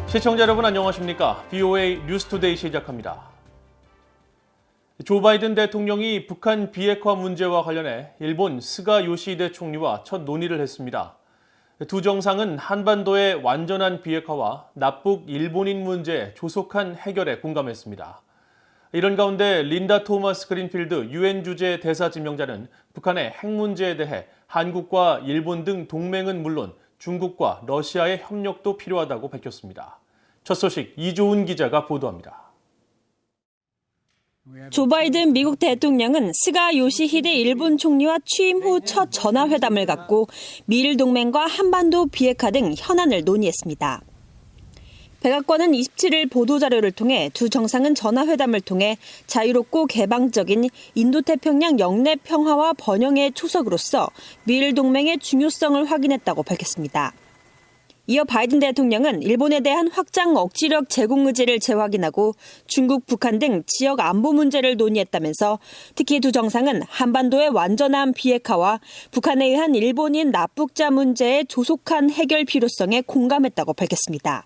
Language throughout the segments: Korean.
시청자 여러분 안녕하십니까? VOA 뉴스투데이 시작합니다. 조 바이든 대통령이 북한 비핵화 문제와 관련해 일본 스가 요시히데 총리와 첫 논의를 했습니다. 두 정상은 한반도의 완전한 비핵화와 납북 일본인 문제 조속한 해결에 공감했습니다. 이런 가운데 린다 토마스 그린필드 유엔 주재 대사 지명자는 북한의 핵 문제에 대해 한국과 일본 등 동맹은 물론 중국과 러시아의 협력도 필요하다고 밝혔습니다. 첫 소식 이조은 기자가 보도합니다. 조 바이든 미국 대통령은 스가 요시히데 일본 총리와 취임 후 첫 전화회담을 갖고 미일 동맹과 한반도 비핵화 등 현안을 논의했습니다. 백악관은 27일 보도자료를 통해 두 정상은 전화회담을 통해 자유롭고 개방적인 인도태평양 영내 평화와 번영의 초석으로서 미일 동맹의 중요성을 확인했다고 밝혔습니다. 이어 바이든 대통령은 일본에 대한 확장 억지력 제공 의지를 재확인하고 중국, 북한 등 지역 안보 문제를 논의했다면서 특히 두 정상은 한반도의 완전한 비핵화와 북한에 의한 일본인 납북자 문제의 조속한 해결 필요성에 공감했다고 밝혔습니다.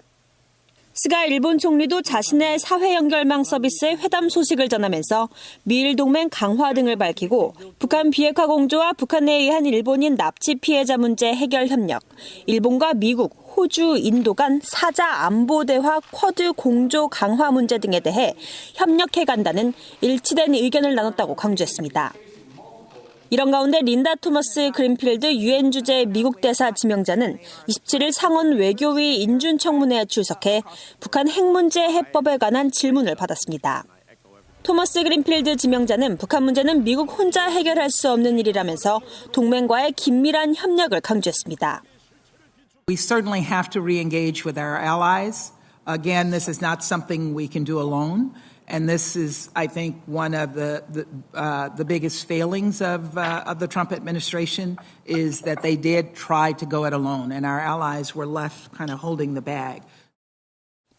스가 일본 총리도 자신의 사회연결망 서비스의 회담 소식을 전하면서 미일 동맹 강화 등을 밝히고 북한 비핵화 공조와 북한에 의한 일본인 납치 피해자 문제 해결 협력, 일본과 미국, 호주, 인도 간 사자 안보 대화 쿼드 공조 강화 문제 등에 대해 협력해 간다는 일치된 의견을 나눴다고 강조했습니다. 이런 가운데 린다 토머스 그린필드 유엔 주재 미국 대사 지명자는 27일 상원 외교위 인준청문회에 출석해 북한 핵 문제 해법에 관한 질문을 받았습니다. 토머스 그린필드 지명자는 북한 문제는 미국 혼자 해결할 수 없는 일이라면서 동맹과의 긴밀한 협력을 강조했습니다. We certainly have to re-engage with our allies. Again, this is not something we can do alone. And this is, I think, one of the biggest failings of the Trump administration is that they did try to go it alone, and our allies were left kind of holding the bag.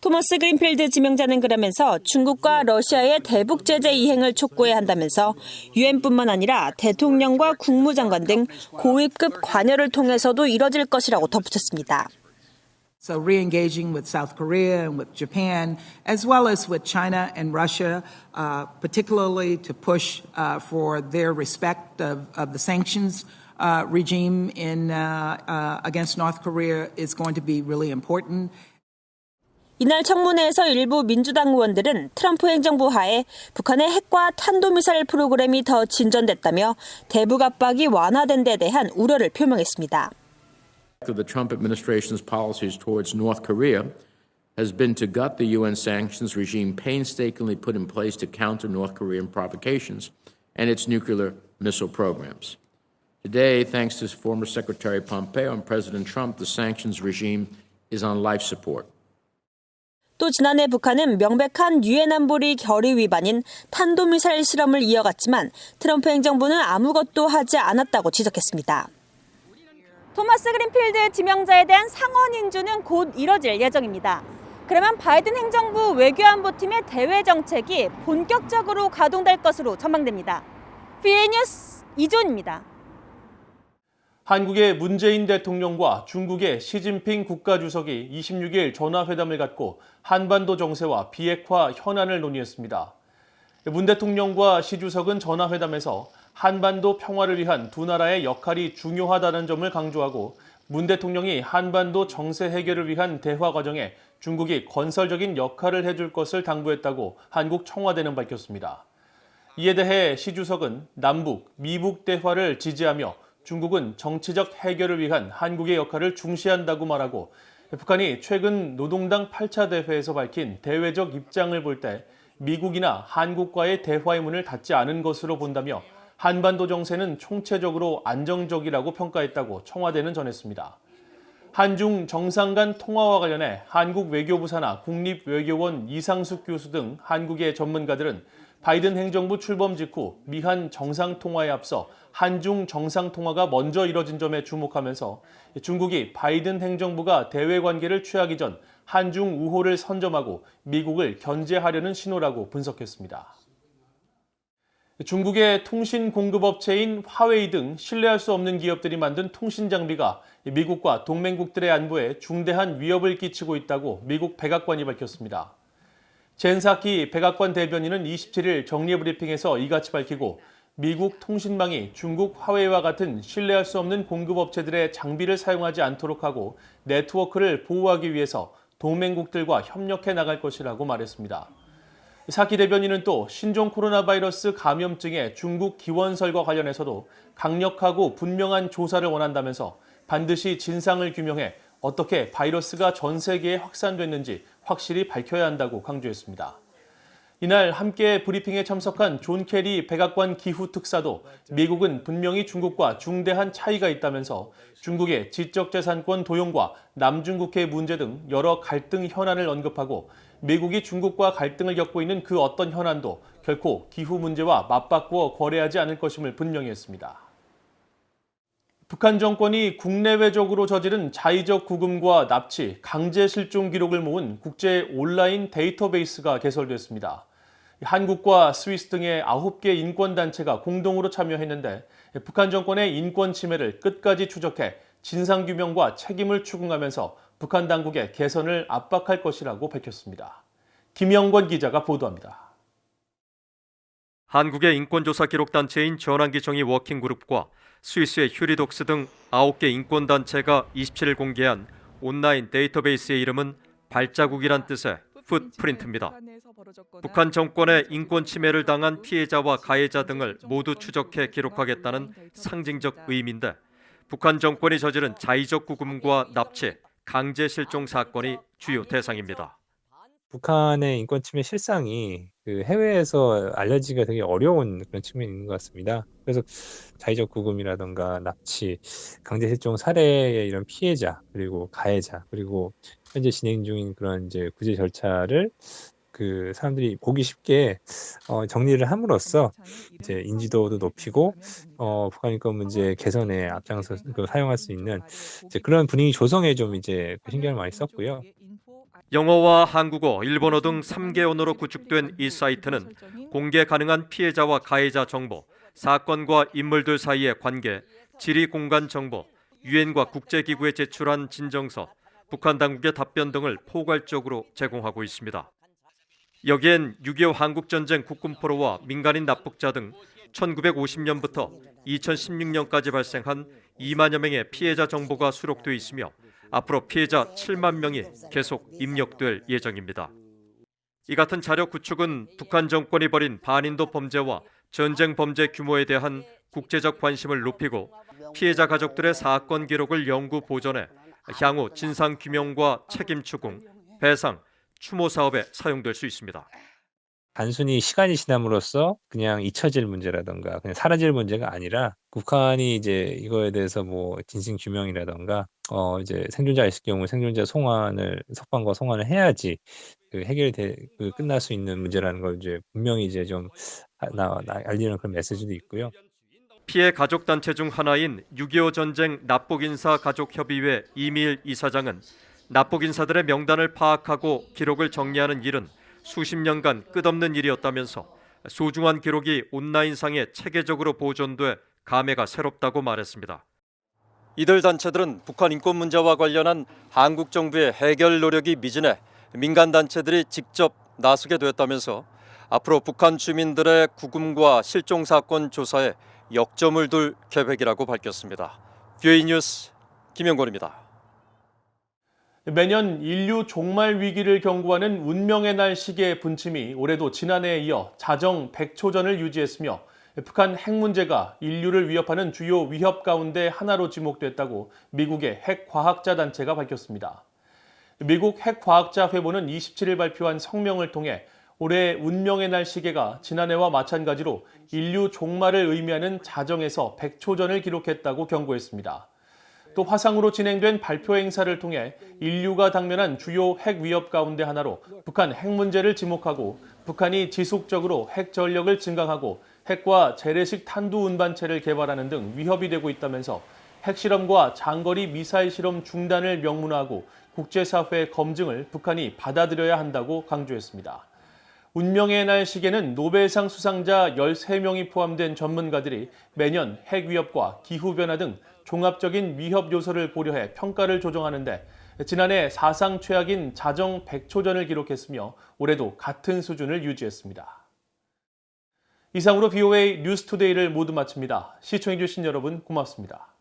토머스 그린필드 지명자는 그러면서 중국과 러시아의 대북 제재 이행을 촉구해야 한다면서 유엔뿐만 아니라 대통령과 국무장관 등 고위급 관여를 통해서도 이뤄질 것이라고 덧붙였습니다. So re-engaging with South Korea and with Japan, as well as with China and Russia, particularly to push for their respect of the sanctions regime against North Korea is going to be really important. 이날 청문회에서 일부 민주당 의원들은 트럼프 행정부 하에 북한의 핵과 탄도미사일 프로그램이 더 진전됐다며 대북 압박이 완화된 데 대한 우려를 표명했습니다. The Trump administration's policies towards North Korea has been to gut the UN sanctions regime painstakingly put in place to counter North Korean provocations and its nuclear missile programs. Today, thanks to former Secretary Pompeo and President Trump, the sanctions regime is on life support. 또 지난해 북한은 명백한 유엔 안보리 결의 위반인 탄도미사일 실험을 이어갔지만 트럼프 행정부는 아무것도 하지 않았다고 지적했습니다. 토머스 그린필드 지명자에 대한 상원 인준은 곧 이뤄질 예정입니다. 그러면 바이든 행정부 외교안보팀의 대외 정책이 본격적으로 가동될 것으로 전망됩니다. VOA 뉴스 이조은입니다. 한국의 문재인 대통령과 중국의 시진핑 국가주석이 26일 전화회담을 갖고 한반도 정세와 비핵화 현안을 논의했습니다. 문 대통령과 시 주석은 전화회담에서 한반도 평화를 위한 두 나라의 역할이 중요하다는 점을 강조하고 문 대통령이 한반도 정세 해결을 위한 대화 과정에 중국이 건설적인 역할을 해줄 것을 당부했다고 한국 청와대는 밝혔습니다. 이에 대해 시 주석은 남북, 미북 대화를 지지하며 중국은 정치적 해결을 위한 한국의 역할을 중시한다고 말하고 북한이 최근 노동당 8차 대회에서 밝힌 대외적 입장을 볼 때 미국이나 한국과의 대화의 문을 닫지 않은 것으로 본다며 한반도 정세는 총체적으로 안정적이라고 평가했다고 청와대는 전했습니다. 한중 정상 간 통화와 관련해 한국 외교부 산하 국립외교원 이상숙 교수 등 한국의 전문가들은 바이든 행정부 출범 직후 미한 정상통화에 앞서 한중 정상통화가 먼저 이뤄진 점에 주목하면서 중국이 바이든 행정부가 대외관계를 취하기 전 한중 우호를 선점하고 미국을 견제하려는 신호라고 분석했습니다. 중국의 통신 공급업체인 화웨이 등 신뢰할 수 없는 기업들이 만든 통신 장비가 미국과 동맹국들의 안보에 중대한 위협을 끼치고 있다고 미국 백악관이 밝혔습니다. 젠 사키 백악관 대변인은 27일 정례브리핑에서 이같이 밝히고 미국 통신망이 중국 화웨이와 같은 신뢰할 수 없는 공급업체들의 장비를 사용하지 않도록 하고 네트워크를 보호하기 위해서 동맹국들과 협력해 나갈 것이라고 말했습니다. 사키 대변인은 또 신종 코로나 바이러스 감염증의 중국 기원설과 관련해서도 강력하고 분명한 조사를 원한다면서 반드시 진상을 규명해 어떻게 바이러스가 전 세계에 확산됐는지 확실히 밝혀야 한다고 강조했습니다. 이날 함께 브리핑에 참석한 존 케리 백악관 기후 특사도 미국은 분명히 중국과 중대한 차이가 있다면서 중국의 지적재산권 도용과 남중국해 문제 등 여러 갈등 현안을 언급하고 미국이 중국과 갈등을 겪고 있는 그 어떤 현안도 결코 기후 문제와 맞바꾸어 거래하지 않을 것임을 분명히 했습니다. 북한 정권이 국내외적으로 저지른 자의적 구금과 납치, 강제 실종 기록을 모은 국제 온라인 데이터베이스가 개설됐습니다. 한국과 스위스 등의 9개 인권단체가 공동으로 참여했는데 북한 정권의 인권 침해를 끝까지 추적해 진상규명과 책임을 추궁하면서 북한 당국의 개선을 압박할 것이라고 밝혔습니다. 김영권 기자가 보도합니다. 한국의 인권조사 기록단체인 전환기 정의 워킹그룹과 스위스의 휴리독스 등 9개 인권단체가 27일 공개한 온라인 데이터베이스의 이름은 발자국이란 뜻의 풋프린트입니다. 북한 정권의 인권 침해를 당한 피해자와 가해자 등을 모두 추적해 기록하겠다는 상징적 의미인데 북한 정권이 저지른 자의적 구금과 납치, 강제 실종 사건이 주요 대상입니다. 북한의 인권 침해 실상이 그 해외에서 알려지기가 되게 어려운 그런 측면이 있는 것 같습니다. 그래서 자의적 구금이라든가 납치, 강제 실종 살해의 이런 피해자, 그리고 가해자, 그리고 현재 진행 중인 그런 이제 구제 절차를 그 사람들이 보기 쉽게 정리를 함으로써 이제 인지도도 높이고 북한 인권 문제 개선에 앞장서 사용할 수 있는 이제 그런 분위기 조성에 좀 이제 신경을 많이 썼고요. 영어와 한국어, 일본어 등 3개 언어로 구축된 이 사이트는 공개 가능한 피해자와 가해자 정보, 사건과 인물들 사이의 관계, 지리 공간 정보, 유엔과 국제기구에 제출한 진정서, 북한 당국의 답변 등을 포괄적으로 제공하고 있습니다. 여기엔 6.25 한국전쟁 국군포로와 민간인 납북자 등 1950년부터 2016년까지 발생한 2만여 명의 피해자 정보가 수록돼 있으며 앞으로 피해자 7만 명이 계속 입력될 예정입니다. 이 같은 자료 구축은 북한 정권이 벌인 반인도 범죄와 전쟁 범죄 규모에 대한 국제적 관심을 높이고 피해자 가족들의 사건 기록을 영구 보존해 향후 진상 규명과 책임 추궁, 배상, 추모 사업에 사용될 수 있습니다. 단순히 시간이 지남으로써 그냥 잊혀질 문제라든가 그냥 사라질 문제가 아니라 북한이 이제 이거에 대해서 뭐 진실 규명이라든가 이제 생존자 있을 경우 생존자 석방과 송환을 해야지 끝날 수 있는 문제라는 걸 이제 분명히 이제 좀 알리는 그런 메시지도 있고요. 피해 가족 단체 중 하나인 6.25 전쟁 납북인사 가족협의회 이미일 이사장은 납북인사들의 명단을 파악하고 기록을 정리하는 일은 수십 년간 끝없는 일이었다면서 소중한 기록이 온라인상에 체계적으로 보존돼 감회가 새롭다고 말했습니다. 이들 단체들은 북한 인권 문제와 관련한 한국 정부의 해결 노력이 미진해 민간 단체들이 직접 나서게 되었다면서 앞으로 북한 주민들의 구금과 실종 사건 조사에 역점을 둘 계획이라고 밝혔습니다. 뷰이 뉴스 김영권입니다. 매년 인류 종말 위기를 경고하는 운명의 날 시계의 분침이 올해도 지난해에 이어 자정 100초전을 유지했으며 북한 핵 문제가 인류를 위협하는 주요 위협 가운데 하나로 지목됐다고 미국의 핵과학자 단체가 밝혔습니다. 미국 핵과학자 회보는 27일 발표한 성명을 통해 올해 운명의 날 시계가 지난해와 마찬가지로 인류 종말을 의미하는 자정에서 100초전을 기록했다고 경고했습니다. 또 화상으로 진행된 발표 행사를 통해 인류가 당면한 주요 핵 위협 가운데 하나로 북한 핵 문제를 지목하고 북한이 지속적으로 핵 전력을 증강하고 핵과 재래식 탄두 운반체를 개발하는 등 위협이 되고 있다면서 핵실험과 장거리 미사일 실험 중단을 명문화하고 국제사회의 검증을 북한이 받아들여야 한다고 강조했습니다. 운명의 날 시계는 노벨상 수상자 13명이 포함된 전문가들이 매년 핵 위협과 기후변화 등 종합적인 위협 요소를 고려해 평가를 조정하는데 지난해 사상 최악인 자정 100초전을 기록했으며 올해도 같은 수준을 유지했습니다. 이상으로 BOA 뉴스투데이를 모두 마칩니다. 시청해주신 여러분 고맙습니다.